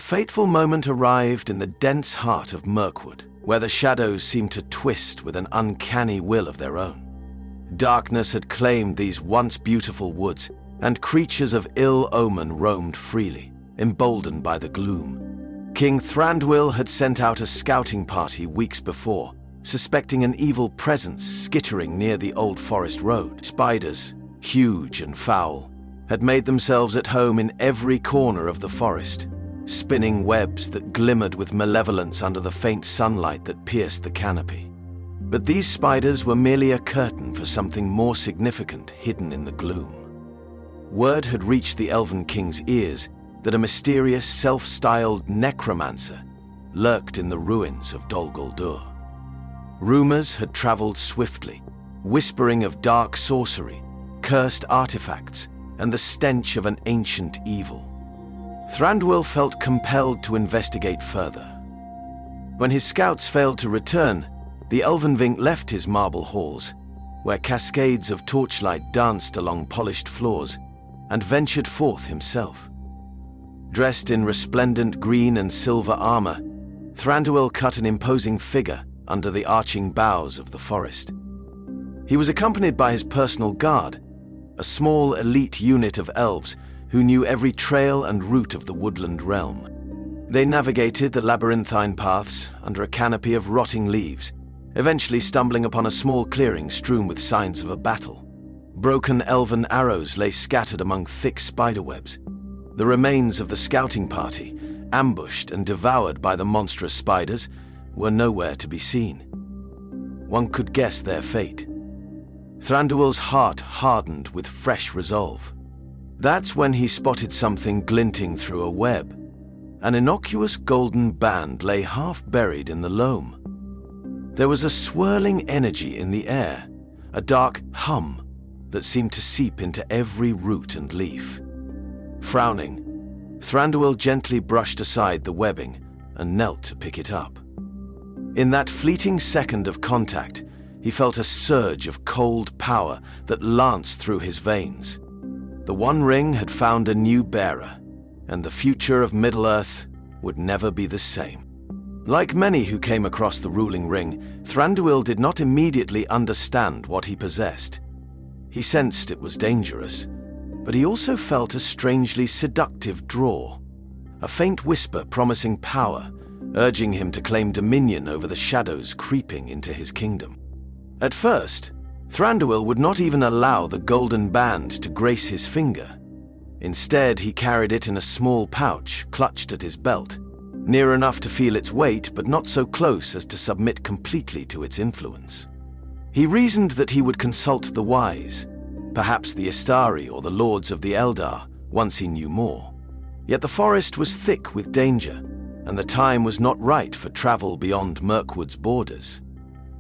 The fateful moment arrived in the dense heart of Mirkwood, where the shadows seemed to twist with an uncanny will of their own. Darkness had claimed these once beautiful woods, and creatures of ill omen roamed freely, emboldened by the gloom. King Thranduil had sent out a scouting party weeks before, suspecting an evil presence skittering near the old forest road. Spiders, huge and foul, had made themselves at home in every corner of the forest, spinning webs that glimmered with malevolence under the faint sunlight that pierced the canopy. But these spiders were merely a curtain for something more significant hidden in the gloom. Word had reached the Elven King's ears that a mysterious self-styled necromancer lurked in the ruins of Dol Guldur. Rumors had traveled swiftly, whispering of dark sorcery, cursed artifacts, and the stench of an ancient evil. Thranduil felt compelled to investigate further. When his scouts failed to return, the Elvenking left his marble halls, where cascades of torchlight danced along polished floors, and ventured forth himself. Dressed in resplendent green and silver armor, Thranduil cut an imposing figure under the arching boughs of the forest. He was accompanied by his personal guard, a small elite unit of elves who knew every trail and route of the woodland realm. They navigated the labyrinthine paths under a canopy of rotting leaves, eventually stumbling upon a small clearing strewn with signs of a battle. Broken elven arrows lay scattered among thick spiderwebs. The remains of the scouting party, ambushed and devoured by the monstrous spiders, were nowhere to be seen. One could guess their fate. Thranduil's heart hardened with fresh resolve. That's when he spotted something glinting through a web. An innocuous golden band lay half buried in the loam. There was a swirling energy in the air, a dark hum that seemed to seep into every root and leaf. Frowning, Thranduil gently brushed aside the webbing and knelt to pick it up. In that fleeting second of contact, he felt a surge of cold power that lanced through his veins. The One Ring had found a new bearer, and the future of Middle-earth would never be the same. Like many who came across the ruling ring, Thranduil did not immediately understand what he possessed. He sensed it was dangerous, but he also felt a strangely seductive draw, a faint whisper promising power, urging him to claim dominion over the shadows creeping into his kingdom. At first, Thranduil would not even allow the golden band to grace his finger. Instead, he carried it in a small pouch clutched at his belt, near enough to feel its weight but not so close as to submit completely to its influence. He reasoned that he would consult the wise, perhaps the Istari or the lords of the Eldar, once he knew more. Yet the forest was thick with danger, and the time was not right for travel beyond Mirkwood's borders.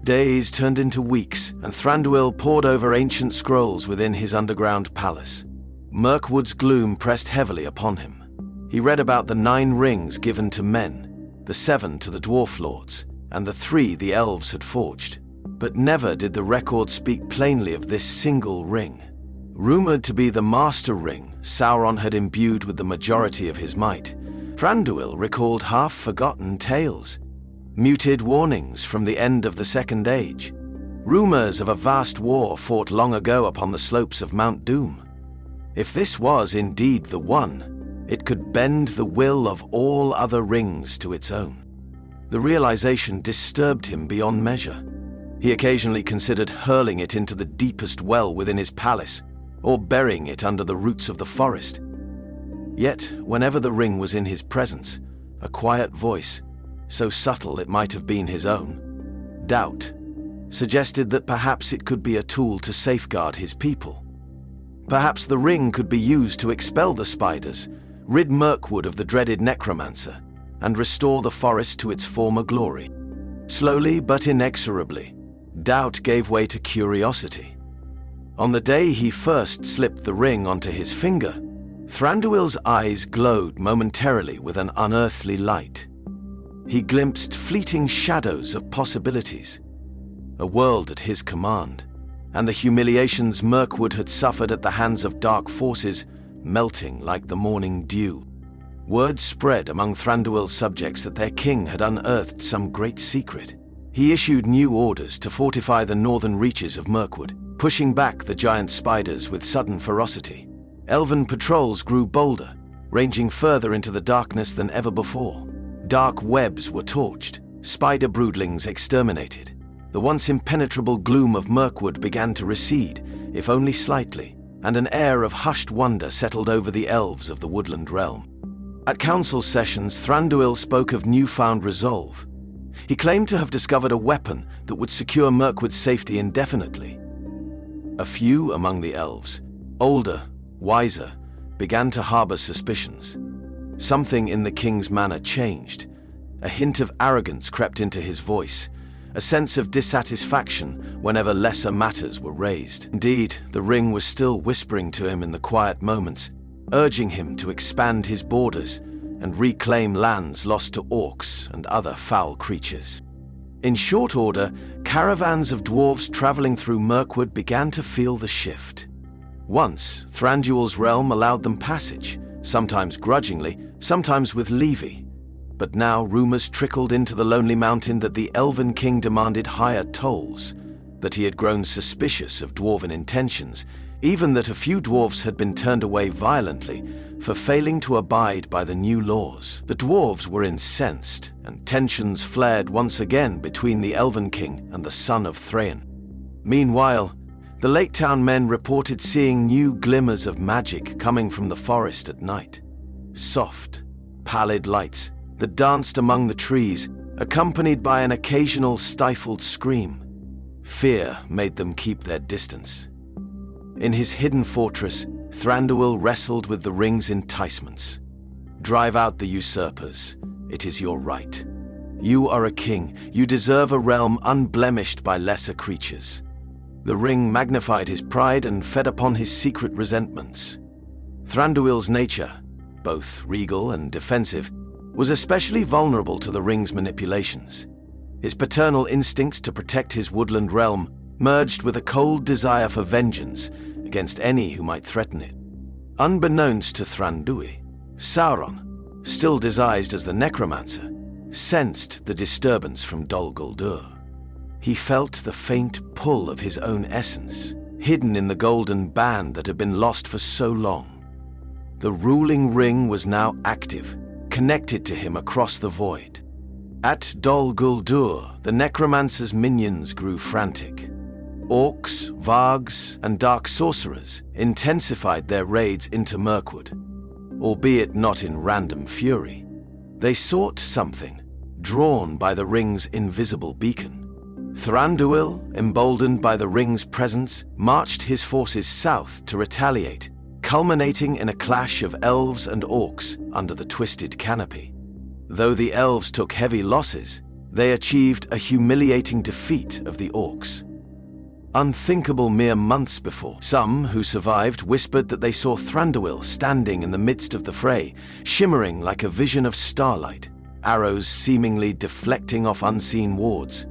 Days turned into weeks, and Thranduil pored over ancient scrolls within his underground palace. Mirkwood's gloom pressed heavily upon him. He read about the 9 rings given to men, the 7 to the dwarf lords, and the 3 the elves had forged. But never did the record speak plainly of this single ring. Rumored to be the master ring Sauron had imbued with the majority of his might, Thranduil recalled half-forgotten tales, muted warnings from the end of the Second Age, rumors of a vast war fought long ago upon the slopes of Mount Doom. If this was indeed the one, it could bend the will of all other rings to its own. The realization disturbed him beyond measure. He occasionally considered hurling it into the deepest well within his palace, or burying it under the roots of the forest. Yet, whenever the ring was in his presence, a quiet voice, so subtle it might have been his own, doubt, suggested that perhaps it could be a tool to safeguard his people. Perhaps the ring could be used to expel the spiders, rid Mirkwood of the dreaded necromancer, and restore the forest to its former glory. Slowly but inexorably, doubt gave way to curiosity. On the day he first slipped the ring onto his finger, Thranduil's eyes glowed momentarily with an unearthly light. He glimpsed fleeting shadows of possibilities, a world at his command, and the humiliations Mirkwood had suffered at the hands of dark forces melting like the morning dew. Word spread among Thranduil's subjects that their king had unearthed some great secret. He issued new orders to fortify the northern reaches of Mirkwood, pushing back the giant spiders with sudden ferocity. Elven patrols grew bolder, ranging further into the darkness than ever before. Dark webs were torched, spider broodlings exterminated. The once impenetrable gloom of Mirkwood began to recede, if only slightly, and an air of hushed wonder settled over the elves of the woodland realm. At council sessions, Thranduil spoke of newfound resolve. He claimed to have discovered a weapon that would secure Mirkwood's safety indefinitely. A few among the elves, older, wiser, began to harbor suspicions. Something in the king's manner changed. A hint of arrogance crept into his voice, a sense of dissatisfaction whenever lesser matters were raised. Indeed, the ring was still whispering to him in the quiet moments, urging him to expand his borders and reclaim lands lost to orcs and other foul creatures. In short order, caravans of dwarves traveling through Mirkwood began to feel the shift. Once, Thranduil's realm allowed them passage, sometimes grudgingly, sometimes with levy. But now rumors trickled into the lonely mountain that the Elven King demanded higher tolls, that he had grown suspicious of dwarven intentions, even that a few dwarves had been turned away violently for failing to abide by the new laws. The dwarves were incensed, and tensions flared once again between the Elven King and the son of Thrain. Meanwhile, the Lake Town men reported seeing new glimmers of magic coming from the forest at night. Soft, pallid lights that danced among the trees, accompanied by an occasional stifled scream. Fear made them keep their distance. In his hidden fortress, Thranduil wrestled with the ring's enticements. Drive out the usurpers. It is your right. You are a king. You deserve a realm unblemished by lesser creatures. The ring magnified his pride and fed upon his secret resentments. Thranduil's nature, both regal and defensive, was especially vulnerable to the ring's manipulations. His paternal instincts to protect his woodland realm merged with a cold desire for vengeance against any who might threaten it. Unbeknownst to Thranduil, Sauron, still disguised as the necromancer, sensed the disturbance from Dol Guldur. He felt the faint pull of his own essence, hidden in the golden band that had been lost for so long. The ruling ring was now active, connected to him across the void. At Dol Guldur, the necromancer's minions grew frantic. Orcs, vargs, and dark sorcerers intensified their raids into Mirkwood, albeit not in random fury. They sought something, drawn by the ring's invisible beacon. Thranduil, emboldened by the ring's presence, marched his forces south to retaliate, culminating in a clash of elves and orcs under the twisted canopy. Though the elves took heavy losses, they achieved a humiliating defeat of the orcs. Unthinkable mere months before, some who survived whispered that they saw Thranduil standing in the midst of the fray, shimmering like a vision of starlight, arrows seemingly deflecting off unseen wards.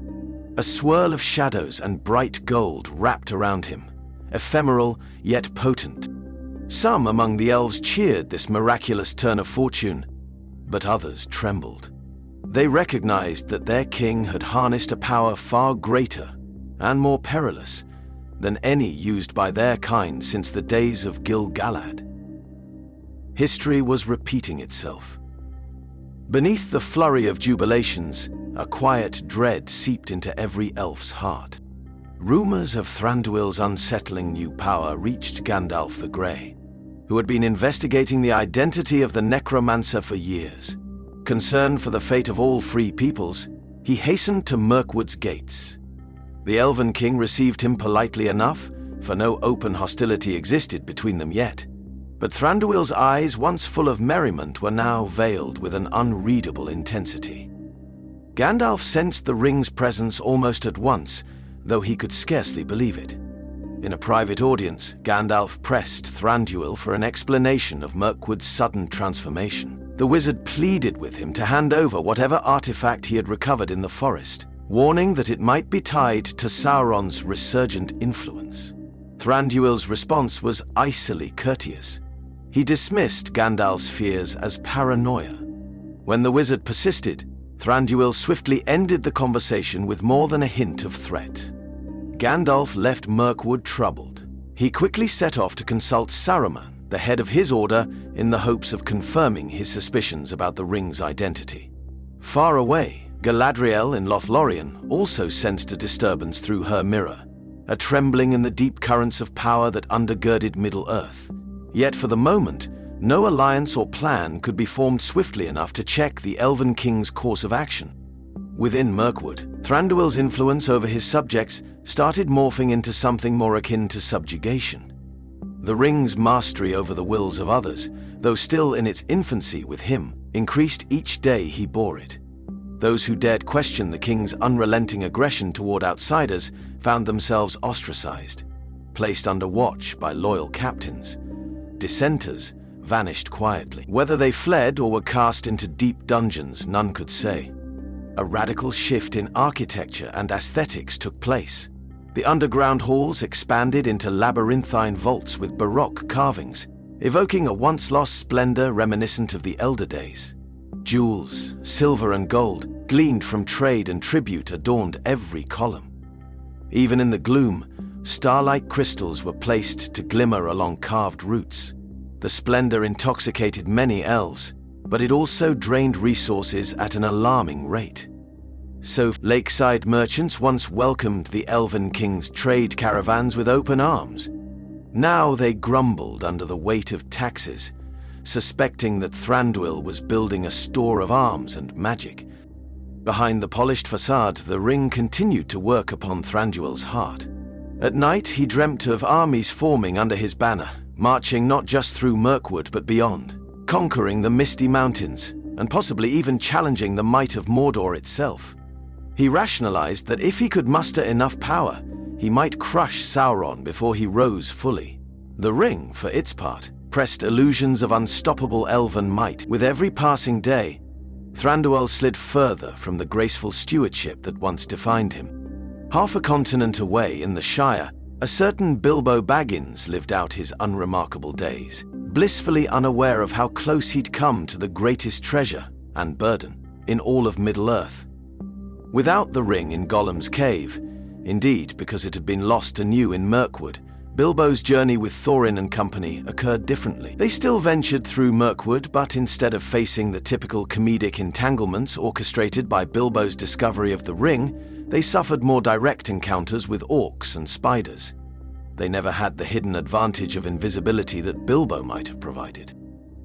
A swirl of shadows and bright gold wrapped around him, ephemeral yet potent. Some among the elves cheered this miraculous turn of fortune, but others trembled. They recognized that their king had harnessed a power far greater and more perilous than any used by their kind since the days of Gil-galad. History was repeating itself. Beneath the flurry of jubilations, a quiet dread seeped into every elf's heart. Rumors of Thranduil's unsettling new power reached Gandalf the Grey, who had been investigating the identity of the necromancer for years. Concerned for the fate of all free peoples, he hastened to Mirkwood's gates. The Elven King received him politely enough, for no open hostility existed between them yet. But Thranduil's eyes, once full of merriment, were now veiled with an unreadable intensity. Gandalf sensed the ring's presence almost at once, though he could scarcely believe it. In a private audience, Gandalf pressed Thranduil for an explanation of Mirkwood's sudden transformation. The wizard pleaded with him to hand over whatever artifact he had recovered in the forest, warning that it might be tied to Sauron's resurgent influence. Thranduil's response was icily courteous. He dismissed Gandalf's fears as paranoia. When the wizard persisted, Thranduil swiftly ended the conversation with more than a hint of threat. Gandalf left Mirkwood troubled. He quickly set off to consult Saruman, the head of his order, in the hopes of confirming his suspicions about the ring's identity. Far away, Galadriel in Lothlorien also sensed a disturbance through her mirror, a trembling in the deep currents of power that undergirded Middle-earth. Yet for the moment, no alliance or plan could be formed swiftly enough to check the Elven King's course of action. Within Mirkwood, Thranduil's influence over his subjects started morphing into something more akin to subjugation. The ring's mastery over the wills of others, though still in its infancy with him, increased each day he bore it. Those who dared question the king's unrelenting aggression toward outsiders found themselves ostracized, placed under watch by loyal captains. Dissenters vanished quietly. Whether they fled or were cast into deep dungeons, none could say. A radical shift in architecture and aesthetics took place. The underground halls expanded into labyrinthine vaults with Baroque carvings, evoking a once-lost splendor reminiscent of the elder days. Jewels, silver and gold, gleamed from trade and tribute adorned every column. Even in the gloom, starlight crystals were placed to glimmer along carved routes. The splendor intoxicated many elves, but it also drained resources at an alarming rate. So lakeside merchants once welcomed the Elven King's trade caravans with open arms. Now they grumbled under the weight of taxes, suspecting that Thranduil was building a store of arms and magic. Behind the polished facade, the ring continued to work upon Thranduil's heart. At night, he dreamt of armies forming under his banner, marching not just through Mirkwood but beyond, conquering the misty mountains, and possibly even challenging the might of Mordor itself. He rationalized that if he could muster enough power, he might crush Sauron before he rose fully. The ring, for its part, pressed illusions of unstoppable elven might. With every passing day, Thranduil slid further from the graceful stewardship that once defined him. Half a continent away in the Shire, a certain Bilbo Baggins lived out his unremarkable days, blissfully unaware of how close he'd come to the greatest treasure and burden in all of Middle-earth. Without the ring in Gollum's cave, indeed because it had been lost anew in Mirkwood, Bilbo's journey with Thorin and company occurred differently. They still ventured through Mirkwood, but instead of facing the typical comedic entanglements orchestrated by Bilbo's discovery of the ring, they suffered more direct encounters with orcs and spiders. They never had the hidden advantage of invisibility that Bilbo might have provided.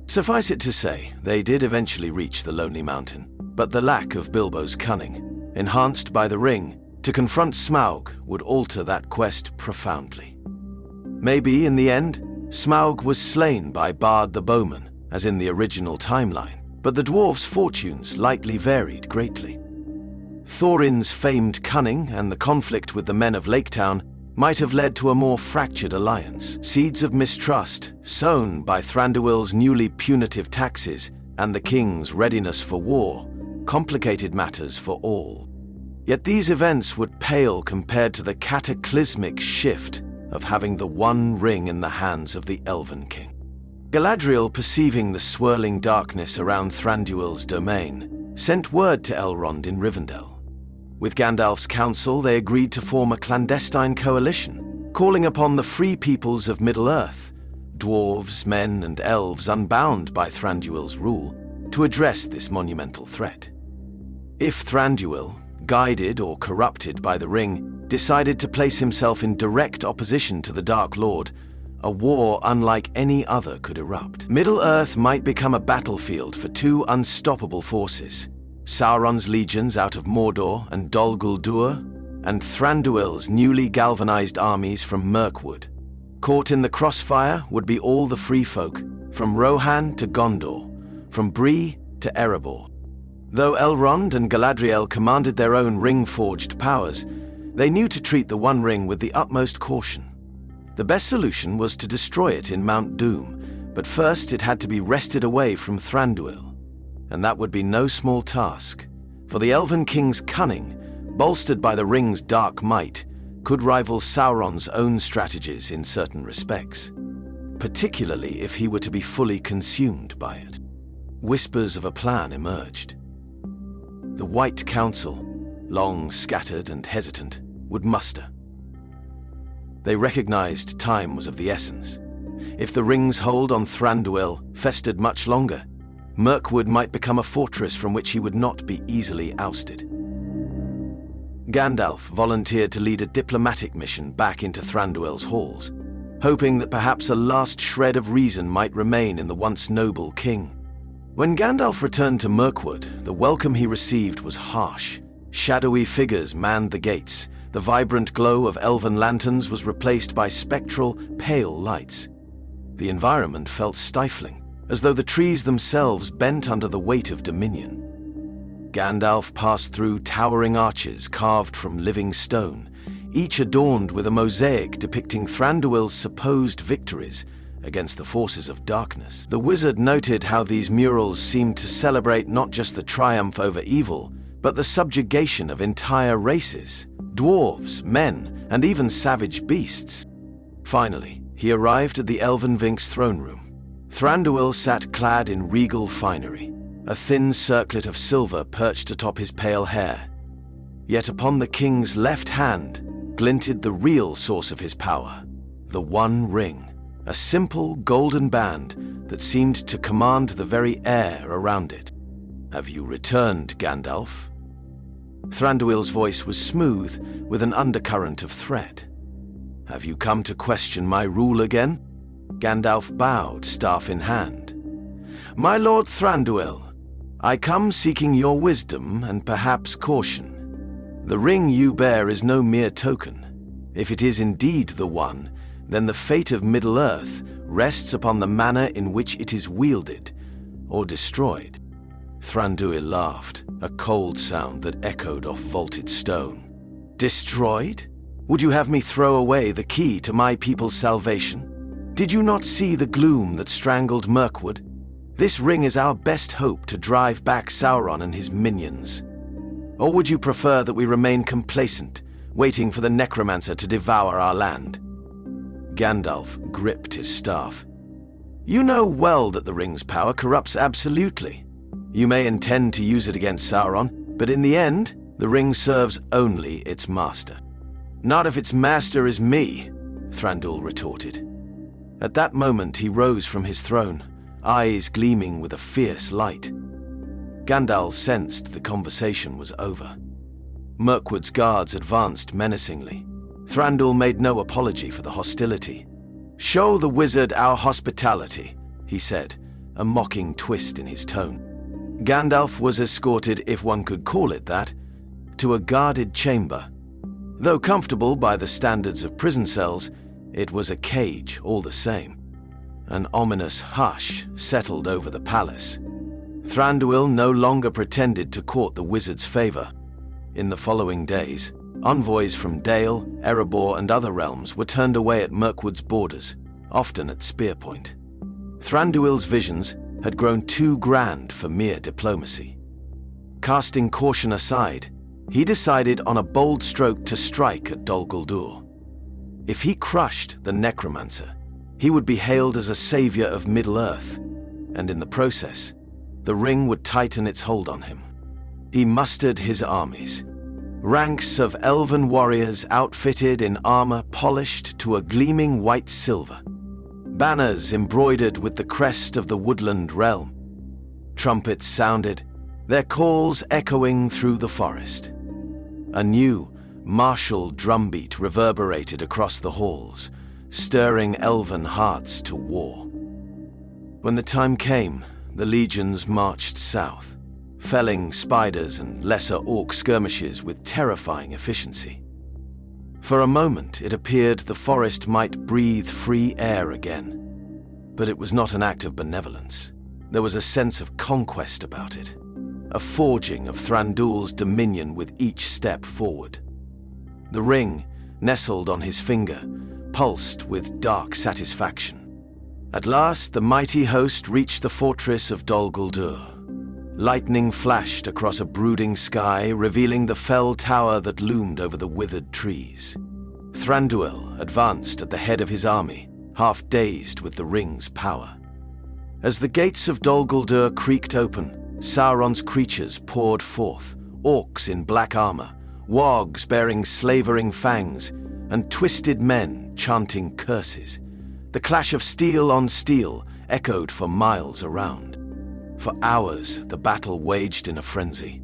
Suffice it to say, they did eventually reach the Lonely Mountain, but the lack of Bilbo's cunning, enhanced by the ring, to confront Smaug would alter that quest profoundly. Maybe, in the end, Smaug was slain by Bard the Bowman, as in the original timeline, but the dwarves' fortunes likely varied greatly. Thorin's famed cunning and the conflict with the men of Laketown might have led to a more fractured alliance. Seeds of mistrust, sown by Thranduil's newly punitive taxes and the king's readiness for war, complicated matters for all. Yet these events would pale compared to the cataclysmic shift of having the one ring in the hands of the Elven King. Galadriel, perceiving the swirling darkness around Thranduil's domain, sent word to Elrond in Rivendell. With Gandalf's counsel, they agreed to form a clandestine coalition, calling upon the free peoples of Middle-earth, dwarves, men, and elves unbound by Thranduil's rule, to address this monumental threat. If Thranduil, guided or corrupted by the ring, decided to place himself in direct opposition to the Dark Lord, a war unlike any other could erupt. Middle-earth might become a battlefield for two unstoppable forces: Sauron's legions out of Mordor and Dol Guldur, and Thranduil's newly galvanized armies from Mirkwood. Caught in the crossfire would be all the free folk, from Rohan to Gondor, from Bree to Erebor. Though Elrond and Galadriel commanded their own ring-forged powers, they knew to treat the One Ring with the utmost caution. The best solution was to destroy it in Mount Doom, but first it had to be wrested away from Thranduil. And that would be no small task, for the Elven King's cunning, bolstered by the ring's dark might, could rival Sauron's own strategies in certain respects. particularly if he were to be fully consumed by it. Whispers of a plan emerged. The White Council, long scattered and hesitant, would muster. They recognized time was of the essence. If the ring's hold on Thranduil festered much longer, Mirkwood might become a fortress from which he would not be easily ousted. Gandalf volunteered to lead a diplomatic mission back into Thranduil's halls, hoping that perhaps a last shred of reason might remain in the once noble king. When Gandalf returned to Mirkwood, the welcome he received was harsh. Shadowy figures manned the gates. The vibrant glow of elven lanterns was replaced by spectral, pale lights. The environment felt stifling, as though the trees themselves bent under the weight of dominion. Gandalf passed through towering arches carved from living stone, each adorned with a mosaic depicting Thranduil's supposed victories against the forces of darkness. The wizard noted how these murals seemed to celebrate not just the triumph over evil, but the subjugation of entire races, dwarves, men, and even savage beasts. Finally, he arrived at the Elvenvink's throne room. Thranduil sat clad in regal finery, a thin circlet of silver perched atop his pale hair. Yet upon the king's left hand glinted the real source of his power, the One Ring, a simple golden band that seemed to command the very air around it. "Have you returned, Gandalf?" Thranduil's voice was smooth, with an undercurrent of threat. "Have you come to question my rule again?" Gandalf bowed, staff in hand. "My lord Thranduil, I come seeking your wisdom and perhaps caution. The ring you bear is no mere token. If it is indeed the one, then the fate of Middle-earth rests upon the manner in which it is wielded or destroyed." Thranduil laughed, a cold sound that echoed off vaulted stone. "Destroyed? Would you have me throw away the key to my people's salvation? Did you not see the gloom that strangled Mirkwood? This ring is our best hope to drive back Sauron and his minions. Or would you prefer that we remain complacent, waiting for the necromancer to devour our land?" Gandalf gripped his staff. "You know well that the ring's power corrupts absolutely. You may intend to use it against Sauron, but in the end, the ring serves only its master." "Not if its master is me," Thranduil retorted. At that moment he rose from his throne, eyes gleaming with a fierce light. Gandalf sensed the conversation was over. Mirkwood's guards advanced menacingly. Thranduil made no apology for the hostility. "Show the wizard our hospitality," he said, a mocking twist in his tone. Gandalf was escorted, if one could call it that, to a guarded chamber. Though comfortable by the standards of prison cells, it was a cage all the same. An ominous hush settled over the palace. Thranduil no longer pretended to court the wizard's favor. In the following days, envoys from Dale, Erebor, and other realms were turned away at Mirkwood's borders, often at spear point. Thranduil's visions had grown too grand for mere diplomacy. Casting caution aside, he decided on a bold stroke to strike at Dol Guldur. If he crushed the necromancer, he would be hailed as a savior of Middle-earth, and in the process, the ring would tighten its hold on him. He mustered his armies, ranks of elven warriors outfitted in armor polished to a gleaming white silver, banners embroidered with the crest of the woodland realm. Trumpets sounded, their calls echoing through the forest. A new, martial drumbeat reverberated across the halls, stirring elven hearts to war. When the time came, the legions marched south, felling spiders and lesser orc skirmishes with terrifying efficiency. For a moment, it appeared the forest might breathe free air again. But it was not an act of benevolence. There was a sense of conquest about it, a forging of Thranduil's dominion with each step forward. The ring, nestled on his finger, pulsed with dark satisfaction. At last, the mighty host reached the fortress of Dol Guldur. Lightning flashed across a brooding sky, revealing the fell tower that loomed over the withered trees. Thranduil advanced at the head of his army, half dazed with the ring's power. As the gates of Dol Guldur creaked open, Sauron's creatures poured forth, orcs in black armor, wargs bearing slavering fangs, and twisted men chanting curses. The clash of steel on steel echoed for miles around. For hours, the battle waged in a frenzy.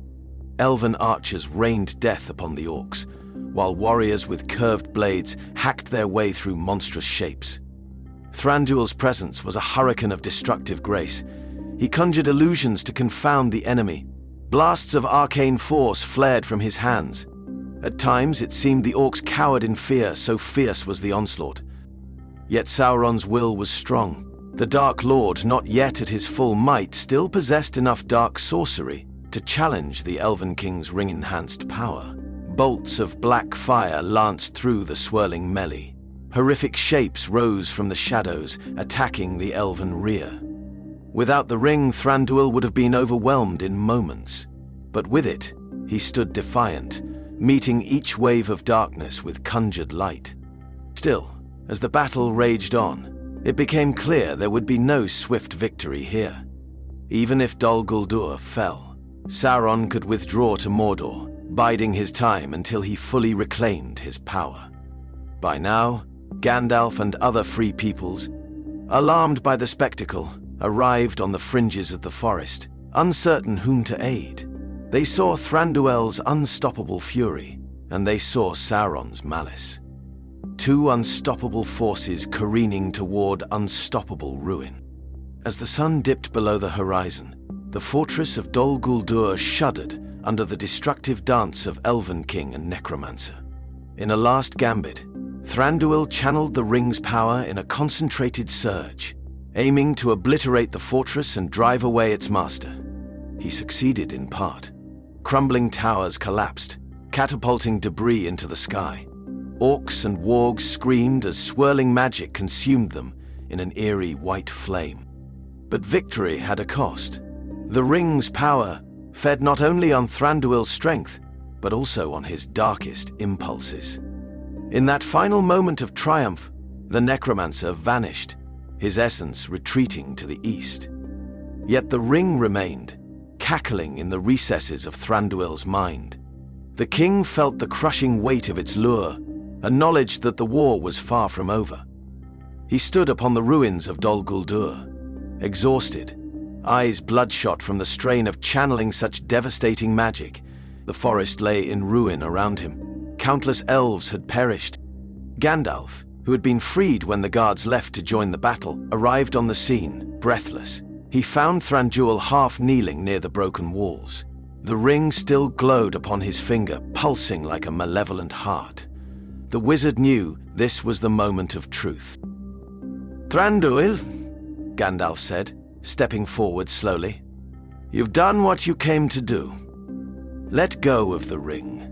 Elven archers rained death upon the orcs, while warriors with curved blades hacked their way through monstrous shapes. Thranduil's presence was a hurricane of destructive grace. He conjured illusions to confound the enemy. Blasts of arcane force flared from his hands. At times, it seemed the orcs cowered in fear, so fierce was the onslaught. Yet Sauron's will was strong. The Dark Lord, not yet at his full might, still possessed enough dark sorcery to challenge the Elven King's ring-enhanced power. Bolts of black fire lanced through the swirling melee. Horrific shapes rose from the shadows, attacking the elven rear. Without the ring, Thranduil would have been overwhelmed in moments. But with it, he stood defiant, meeting each wave of darkness with conjured light. Still, as the battle raged on, it became clear there would be no swift victory here. Even if Dol Guldur fell, Sauron could withdraw to Mordor, biding his time until he fully reclaimed his power. By now, Gandalf and other free peoples, alarmed by the spectacle, arrived on the fringes of the forest, uncertain whom to aid. They saw Thranduil's unstoppable fury, and they saw Sauron's malice. Two unstoppable forces careening toward unstoppable ruin. As the sun dipped below the horizon, the fortress of Dol Guldur shuddered under the destructive dance of Elven King and Necromancer. In a last gambit, Thranduil channeled the ring's power in a concentrated surge, aiming to obliterate the fortress and drive away its master. He succeeded in part. Crumbling towers collapsed, catapulting debris into the sky. Orcs and wargs screamed as swirling magic consumed them in an eerie white flame. But victory had a cost. The ring's power fed not only on Thranduil's strength, but also on his darkest impulses. In that final moment of triumph, the necromancer vanished, his essence retreating to the east. Yet the ring remained, cackling in the recesses of Thranduil's mind. The king felt the crushing weight of its lure, acknowledged that the war was far from over. He stood upon the ruins of Dol Guldur, exhausted, eyes bloodshot from the strain of channeling such devastating magic. The forest lay in ruin around him. Countless elves had perished. Gandalf, who had been freed when the guards left to join the battle, arrived on the scene, breathless. He found Thranduil half kneeling near the broken walls. The ring still glowed upon his finger, pulsing like a malevolent heart. The wizard knew this was the moment of truth. "Thranduil," Gandalf said, stepping forward slowly, "you've done what you came to do. Let go of the ring.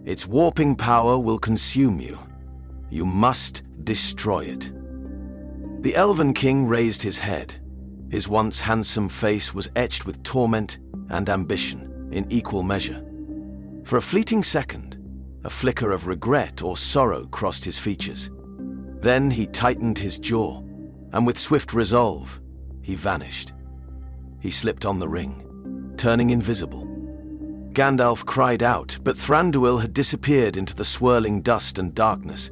Its warping power will consume you. You must destroy it." The Elven King raised his head. His once handsome face was etched with torment and ambition in equal measure. For a fleeting second, a flicker of regret or sorrow crossed his features. Then he tightened his jaw, and with swift resolve, he vanished. He slipped on the ring, turning invisible. Gandalf cried out, but Thranduil had disappeared into the swirling dust and darkness,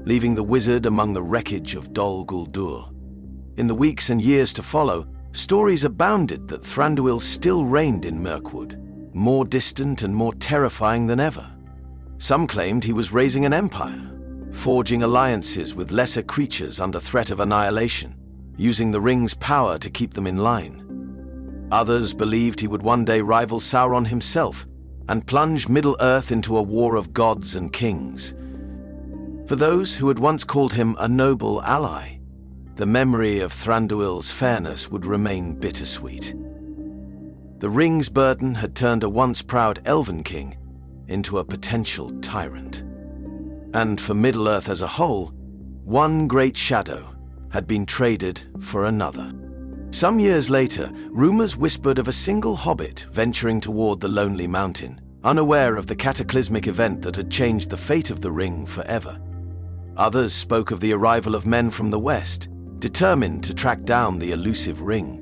leaving the wizard among the wreckage of Dol Guldur. In the weeks and years to follow, stories abounded that Thranduil still reigned in Mirkwood, more distant and more terrifying than ever. Some claimed he was raising an empire, forging alliances with lesser creatures under threat of annihilation, using the ring's power to keep them in line. Others believed he would one day rival Sauron himself and plunge Middle-earth into a war of gods and kings. For those who had once called him a noble ally, the memory of Thranduil's fairness would remain bittersweet. The ring's burden had turned a once proud Elven King into a potential tyrant. And for Middle-earth as a whole, one great shadow had been traded for another. Some years later, rumors whispered of a single hobbit venturing toward the Lonely Mountain, unaware of the cataclysmic event that had changed the fate of the ring forever. Others spoke of the arrival of men from the west, determined to track down the elusive ring.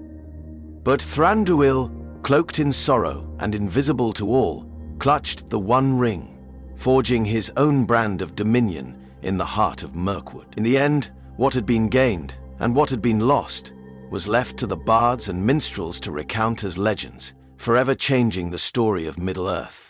But Thranduil, cloaked in sorrow and invisible to all, clutched the one ring, forging his own brand of dominion in the heart of Mirkwood. In the end, what had been gained and what had been lost was left to the bards and minstrels to recount as legends, forever changing the story of Middle-earth.